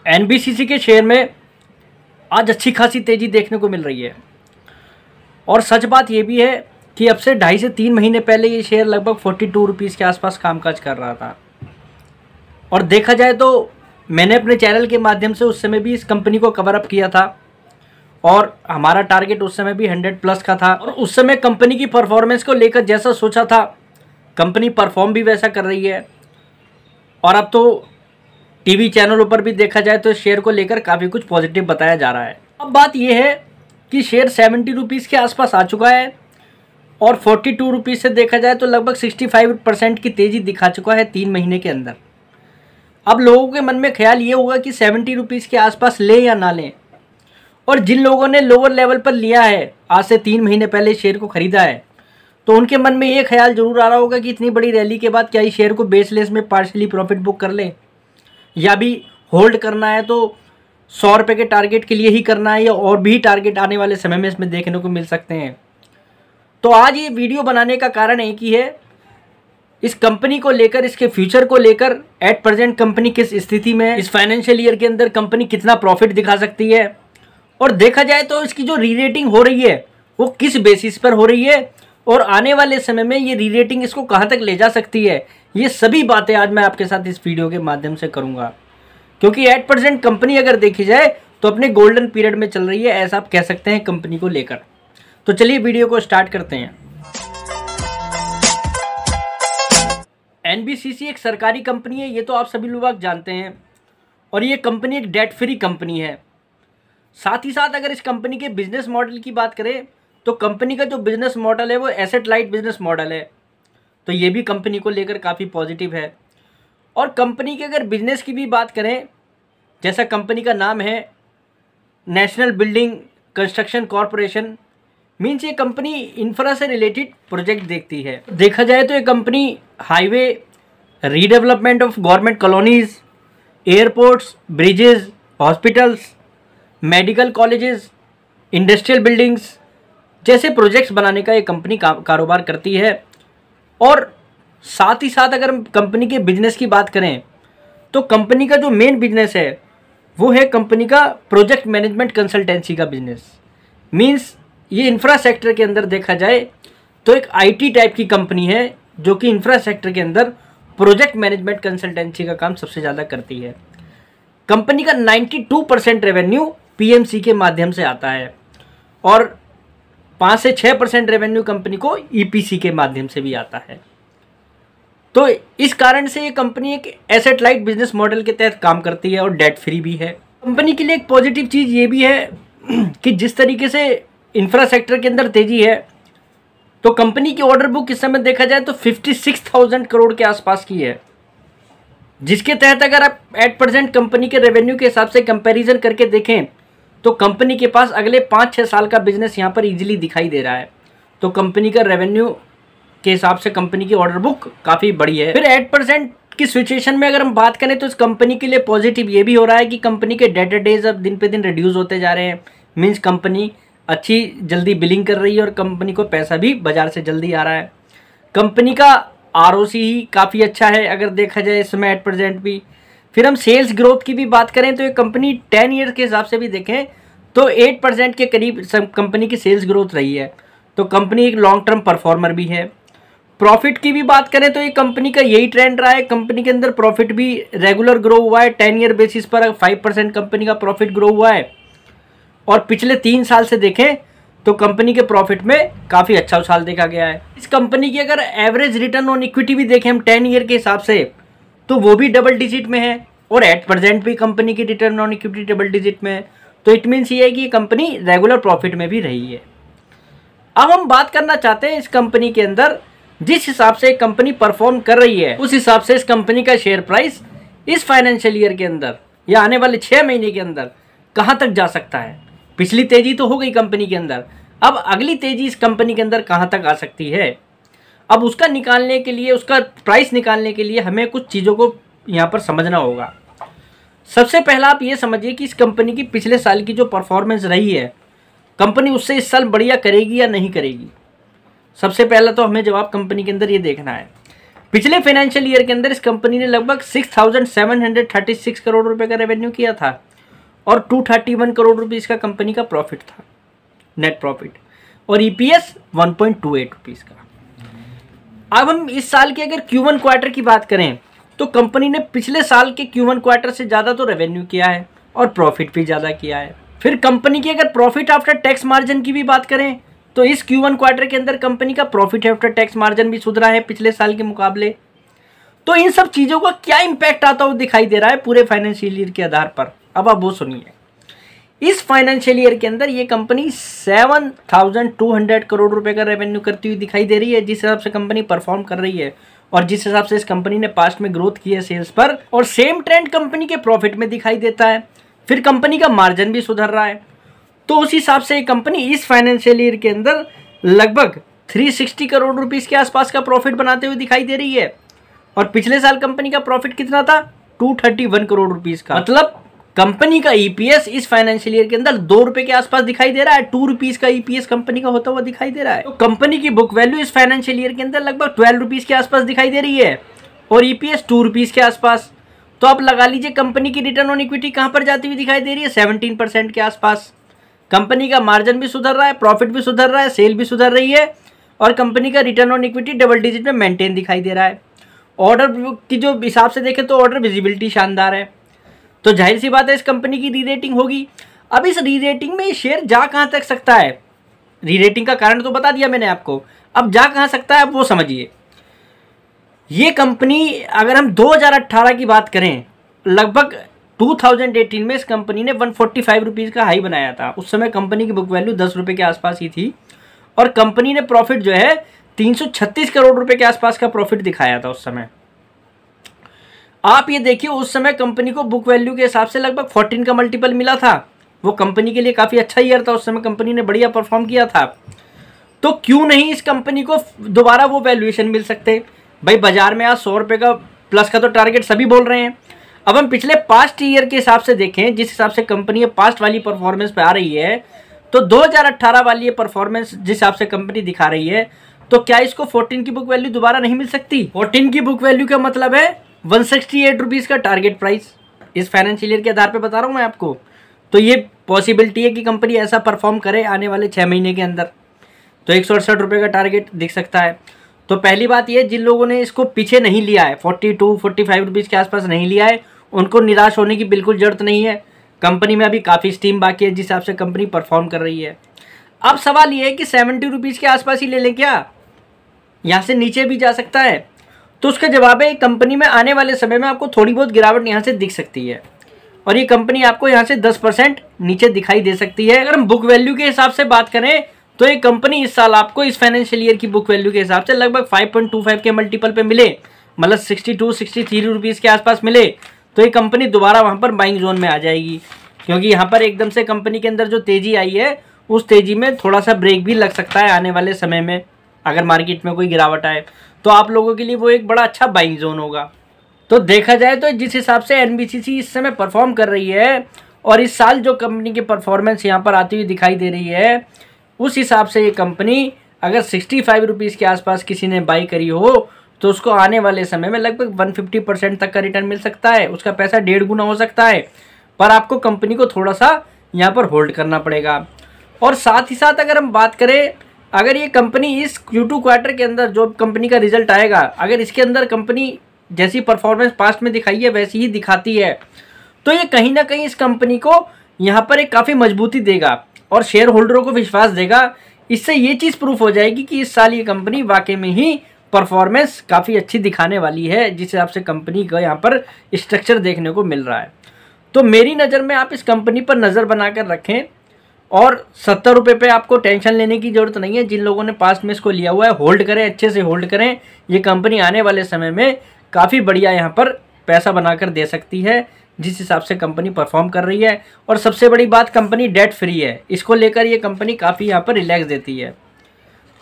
NBCC के share में आज अच्छी खासी तेज़ी देखने को मिल रही है। और सच बात ये भी है कि अब से 2.5 से 3 महीने पहले ये शेयर लगभग 42 रुपीज़ के आसपास कामकाज कर रहा था। और देखा जाए तो मैंने अपने चैनल के माध्यम से उस समय भी इस कंपनी को कवर अप किया था और हमारा टारगेट उस समय भी 100+ का था। और उस समय कंपनी की परफॉर्मेंस को लेकर जैसा सोचा था कंपनी परफॉर्म भी वैसा कर रही है। और अब तो टीवी चैनलों पर भी देखा जाए तो शेयर को लेकर काफ़ी कुछ पॉजिटिव बताया जा रहा है। अब बात यह है कि शेयर 70 रुपीज़ के आसपास आ चुका है और 42 रुपीज़ से देखा जाए तो लगभग 65% की तेज़ी दिखा चुका है 3 महीने के अंदर। अब लोगों के मन में ख्याल ये होगा कि 70 रुपीज़ के आसपास लें या ना लें। और जिन लोगों ने लोअर लेवल पर लिया है, आज से 3 महीने पहले शेयर को ख़रीदा है, तो उनके मन में ये ख्याल जरूर आ रहा होगा कि इतनी बड़ी रैली के बाद क्या इस शेयर को बेसलेस में पार्शली प्रॉफिट बुक कर लें या भी होल्ड करना है तो 100 रुपये के टारगेट के लिए ही करना है या और भी टारगेट आने वाले समय में इसमें देखने को मिल सकते हैं। तो आज ये वीडियो बनाने का कारण एक ही है, इस कंपनी को लेकर, इसके फ्यूचर को लेकर एट प्रेजेंट कंपनी किस स्थिति में है, इस फाइनेंशियल ईयर के अंदर कंपनी कितना प्रॉफिट दिखा सकती है और देखा जाए तो इसकी जो री रेटिंग हो रही है वो किस बेसिस पर हो रही है और आने वाले समय में ये री रेटिंग इसको कहाँ तक ले जा सकती है। ये सभी बातें आज मैं आपके साथ इस वीडियो के माध्यम से करूँगा, क्योंकि एट प्रेजेंट कंपनी अगर देखी जाए तो अपने गोल्डन पीरियड में चल रही है, ऐसा आप कह सकते हैं कंपनी को लेकर। तो चलिए वीडियो को स्टार्ट करते हैं। एनबीसीसी एक सरकारी कंपनी है, ये तो आप सभी लोग जानते हैं, और ये कंपनी एक डेट फ्री कंपनी है। साथ ही साथ अगर इस कंपनी के बिजनेस मॉडल की बात करें तो कंपनी का जो बिजनेस मॉडल है वो एसेट लाइट बिजनेस मॉडल है, तो ये भी कंपनी को लेकर काफ़ी पॉजिटिव है। और कंपनी के अगर बिजनेस की भी बात करें, जैसा कंपनी का नाम है national building construction corporation, means ये कंपनी इंफ्रा से रिलेटेड प्रोजेक्ट देखती है। देखा जाए तो ये company highway, redevelopment of government colonies, airports, bridges, hospitals, medical colleges, industrial buildings जैसे प्रोजेक्ट्स बनाने का ये कंपनी कारोबार करती है। और साथ ही साथ अगर हम कंपनी के बिजनेस की बात करें तो कंपनी का जो मेन बिजनेस है वो है कंपनी का प्रोजेक्ट मैनेजमेंट कंसल्टेंसी का बिजनेस। मीन्स ये इंफ्रा सेक्टर के अंदर देखा जाए तो एक आईटी टाइप की कंपनी है जो कि इंफ्रा सेक्टर के अंदर प्रोजेक्ट मैनेजमेंट कंसल्टेंसी का काम सबसे ज़्यादा करती है। कंपनी का 92% रेवेन्यू पीएमसी के माध्यम से आता है और 5 से 6% रेवेन्यू कंपनी को ईपीसी के माध्यम से भी आता है। तो इस कारण से ये कंपनी एक एसेट लाइट बिजनेस मॉडल के तहत काम करती है और डेट फ्री भी है। कंपनी के लिए एक पॉजिटिव चीज़ ये भी है कि जिस तरीके से इंफ्रा सेक्टर के अंदर तेजी है तो कंपनी की ऑर्डर बुक इस समय देखा जाए तो 56,000 करोड़ के आसपास की है, जिसके तहत अगर आप एट प्रेजेंट कंपनी के रेवेन्यू के हिसाब से कंपैरिजन करके देखें तो कंपनी के पास अगले 5-6 साल का बिजनेस यहाँ पर इजीली दिखाई दे रहा है। तो कंपनी का रेवेन्यू के हिसाब से कंपनी की ऑर्डर बुक काफ़ी बड़ी है। फिर एट परसेंट की सिचुएशन में अगर हम बात करें तो इस कंपनी के लिए पॉजिटिव ये भी हो रहा है कि कंपनी के डेटर डेज अब दिन पे दिन रिड्यूस होते जा रहे हैं। मीन्स कंपनी अच्छी जल्दी बिलिंग कर रही है और कंपनी को पैसा भी बाजार से जल्दी आ रहा है। कंपनी का आरओसी ही काफ़ी अच्छा है अगर देखा जाए इस समय एट प्रेजेंट भी। फिर हम सेल्स ग्रोथ की भी बात करें तो ये कंपनी 10 ईयर के हिसाब से भी देखें तो 8% के करीब कंपनी की सेल्स ग्रोथ रही है। तो कंपनी एक लॉन्ग टर्म परफॉर्मर भी है। प्रॉफिट की भी बात करें तो ये कंपनी का यही ट्रेंड रहा है, कंपनी के अंदर प्रॉफिट भी रेगुलर ग्रो हुआ है। 10 ईयर बेसिस पर 5% कंपनी का प्रॉफिट ग्रो हुआ है और पिछले 3 साल से देखें तो कंपनी के प्रॉफिट में काफ़ी अच्छा उछाल देखा गया है। इस कंपनी की अगर एवरेज रिटर्न ऑन इक्विटी भी देखें हम 10 ईयर के हिसाब से तो वो भी डबल डिजिट में है और एट प्रेजेंट भी कंपनी की return on equity double digit में है। तो इट मीन्स ये है कि कंपनी रेगुलर प्रॉफिट में भी रही है। अब हम बात करना चाहते हैं इस कंपनी के अंदर जिस हिसाब से कंपनी परफॉर्म कर रही है उस हिसाब से इस कंपनी का शेयर प्राइस इस फाइनेंशियल ईयर के अंदर या आने वाले 6 महीने के अंदर कहां तक जा सकता है। पिछली तेजी तो हो गई कंपनी के अंदर, अब अगली तेजी इस कंपनी के अंदर कहां तक आ सकती है। अब उसका निकालने के लिए, उसका प्राइस निकालने के लिए हमें कुछ चीज़ों को यहाँ पर समझना होगा। सबसे पहला आप ये समझिए कि इस कंपनी की पिछले साल की जो परफॉर्मेंस रही है, कंपनी उससे इस साल बढ़िया करेगी या नहीं करेगी। सबसे पहला तो हमें जवाब कंपनी के अंदर ये देखना है। पिछले फाइनेंशियल ईयर के अंदर इस कंपनी ने लगभग 6,736 करोड़ रुपए का रेवेन्यू किया था और 231 करोड़ रुपीस का कंपनी का प्रॉफिट था, नेट प्रॉफिट, और ईपीएस 1.28 रुपीस का। अब हम इस साल के अगर Q1 क्वार्टर की बात करें तो कंपनी ने पिछले साल के Q1 क्वार्टर से ज़्यादा तो रेवेन्यू किया है और प्रॉफिट भी ज़्यादा किया है। फिर कंपनी की अगर प्रॉफिट आफ्टर टैक्स मार्जिन की भी बात करें तो इस Q1 क्वार्टर के अंदर कंपनी का प्रॉफिट आफ्टर टैक्स मार्जिन भी सुधरा है पिछले साल के मुकाबले। तो इन सब चीज़ों का क्या इम्पैक्ट आता हुआ दिखाई दे रहा है पूरे फाइनेंशियल ईयर के आधार पर, अब आप वो सुनिए। इस फाइनेंशियल ईयर के अंदर ये कंपनी 7,200 करोड़ रुपए का रेवेन्यू करती हुई दिखाई दे रही है, जिस हिसाब से कंपनी परफॉर्म कर रही है और जिस हिसाब से इस कंपनी ने पास्ट में ग्रोथ की है सेल्स पर, और सेम ट्रेंड कंपनी के प्रॉफिट में दिखाई देता है। फिर कंपनी का मार्जिन भी सुधर रहा है। तो उस हिसाब से ये कंपनी इस फाइनेंशियल ईयर के अंदर लगभग 360 करोड़ रुपीस के आसपास का प्रॉफिट बनाते हुए दिखाई दे रही है। और पिछले साल कंपनी का प्रॉफिट कितना था? 231 करोड़ रुपीस का। मतलब कंपनी का ईपीएस इस फाइनेंशियल ईयर के अंदर 2 रुपए के आसपास दिखाई दे रहा है। 2 रुपीस का ईपीएस कंपनी का होता हुआ दिखाई दे रहा है। तो कंपनी की बुक वैल्यू इस फाइनेंशियल ईयर के अंदर लगभग 12 रुपीस के आसपास दिखाई दे रही है और ईपीएस 2 रुपीस के आसपास। तो आप लगा लीजिए कंपनी की रिटर्न ऑन इक्विटी कहां पर जाती हुई दिखाई दे रही है? 17% के आसपास। कंपनी का मार्जिन भी सुधर रहा है, प्रॉफिट भी सुधर रहा है, सेल भी सुधर रही है और कंपनी का return on equity double digit में मेंटेन दिखाई दे रहा है। ऑर्डर की जो हिसाब से देखें तो ऑर्डर विजिबिलिटी शानदार है। तो जाहिर सी बात है इस कंपनी की री रेटिंग होगी। अब इस री रेटिंग में शेयर जा कहां तक सकता है? री रेटिंग का कारण तो बता दिया मैंने आपको, अब जा कहां सकता है आप वो समझिए। ये कंपनी अगर हम 2018 की बात करें, लगभग 2018 में इस कंपनी ने 145 रुपीज़ का हाई बनाया था। उस समय कंपनी की बुक वैल्यू 10 रुपये के आसपास ही थी और कंपनी ने प्रॉफिट जो है 336 करोड़ रुपए के आसपास का प्रॉफिट दिखाया था उस समय। आप ये देखिए उस समय कंपनी को बुक वैल्यू के हिसाब से लगभग 14 का मल्टीपल मिला था। वो कंपनी के लिए काफ़ी अच्छा ईयर था, उस समय कंपनी ने बढ़िया परफॉर्म किया था। तो क्यों नहीं इस कंपनी को दोबारा वो वैल्यूएशन मिल सकते? भाई बाजार में आज 100 रुपये का प्लस का तो टारगेट सभी बोल रहे हैं। अब हम पिछले पास्ट ईयर के हिसाब से देखें, जिस हिसाब से कंपनी पास्ट वाली परफॉर्मेंस पे आ रही है, तो 2018 वाली ये परफॉर्मेंस जिस हिसाब से कंपनी दिखा रही है, तो क्या इसको 14 की बुक वैल्यू दोबारा नहीं मिल सकती? 14 की बुक वैल्यू का मतलब है 168 रुपीज़ का टारगेट प्राइस इस फाइनेंशियल ईयर के आधार पे बता रहा हूँ मैं आपको। तो ये पॉसिबिलिटी है कि कंपनी ऐसा परफॉर्म करे आने वाले 6 महीने के अंदर। तो 168 रुपये का टारगेट दिख सकता है। तो पहली बात ये, जिन लोगों ने इसको पीछे नहीं लिया है, 42-45 रुपीज़ के आसपास नहीं लिया है, उनको निराश होने की बिल्कुल जरूरत नहीं है। कंपनी में अभी काफ़ी स्टीम बाकी है जिस हिसाब से कंपनी परफॉर्म कर रही है। अब सवाल ये है कि 70 रुपीज़ के आसपास ही ले लें क्या? यहाँ से नीचे भी जा सकता है? तो उसका जवाब है कंपनी में आने वाले समय में आपको थोड़ी बहुत गिरावट यहाँ से दिख सकती है और ये कंपनी आपको यहाँ से 10% नीचे दिखाई दे सकती है। अगर हम बुक वैल्यू के हिसाब से बात करें तो ये कंपनी इस साल आपको इस फाइनेंशियल ईयर की बुक वैल्यू के हिसाब से लगभग 5.25 के मल्टीपल पे मिले, मतलब 62-63 रुपीज़ के आसपास मिले, तो ये कंपनी दोबारा वहाँ पर बाइंग जोन में आ जाएगी। क्योंकि यहाँ पर एकदम से कंपनी के अंदर जो तेज़ी आई है उस तेज़ी में थोड़ा सा ब्रेक भी लग सकता है आने वाले समय में। अगर मार्केट में कोई गिरावट आए तो आप लोगों के लिए वो एक बड़ा अच्छा बाइंग जोन होगा। तो देखा जाए तो जिस हिसाब से एनबीसीसी इस समय परफॉर्म कर रही है और इस साल जो कंपनी की परफॉर्मेंस यहाँ पर आती हुई दिखाई दे रही है, उस हिसाब से ये कंपनी अगर 65 रुपीज़ के आसपास किसी ने बाई करी हो तो उसको आने वाले समय में लगभग 150% तक का रिटर्न मिल सकता है। उसका पैसा 1.5 गुना हो सकता है, पर आपको कंपनी को थोड़ा सा यहाँ पर होल्ड करना पड़ेगा। और साथ ही साथ अगर हम बात करें, अगर ये कंपनी इस Q2 क्वार्टर के अंदर जो कंपनी का रिजल्ट आएगा, अगर इसके अंदर कंपनी जैसी परफॉर्मेंस पास्ट में दिखाई है वैसी ही दिखाती है, तो ये कहीं ना कहीं इस कंपनी को यहाँ पर एक काफ़ी मजबूती देगा और शेयर होल्डरों को विश्वास देगा। इससे ये चीज़ प्रूफ हो जाएगी कि इस साल ये कंपनी वाकई में ही परफॉर्मेंस काफ़ी अच्छी दिखाने वाली है, जिस हिसाब से कंपनी का यहाँ पर स्ट्रक्चर देखने को मिल रहा है। तो मेरी नज़र में आप इस कंपनी पर नज़र बनाकर रखें और 70 रुपये पे आपको टेंशन लेने की ज़रूरत नहीं है। जिन लोगों ने पास्ट में इसको लिया हुआ है, होल्ड करें, अच्छे से होल्ड करें। ये कंपनी आने वाले समय में काफ़ी बढ़िया यहाँ पर पैसा बनाकर दे सकती है जिस हिसाब से कंपनी परफॉर्म कर रही है। और सबसे बड़ी बात, कंपनी डेट फ्री है, इसको लेकर ये कंपनी काफ़ी यहाँ पर रिलैक्स देती है।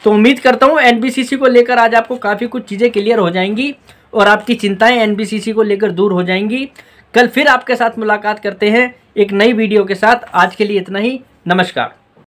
तो उम्मीद करता हूँ एनबीसीसी को लेकर आज आपको काफ़ी कुछ चीज़ें क्लियर हो जाएंगी और आपकी चिंताएं एनबीसीसी को लेकर दूर हो जाएंगी। कल फिर आपके साथ मुलाकात करते हैं एक नई वीडियो के साथ। आज के लिए इतना ही, नमस्कार।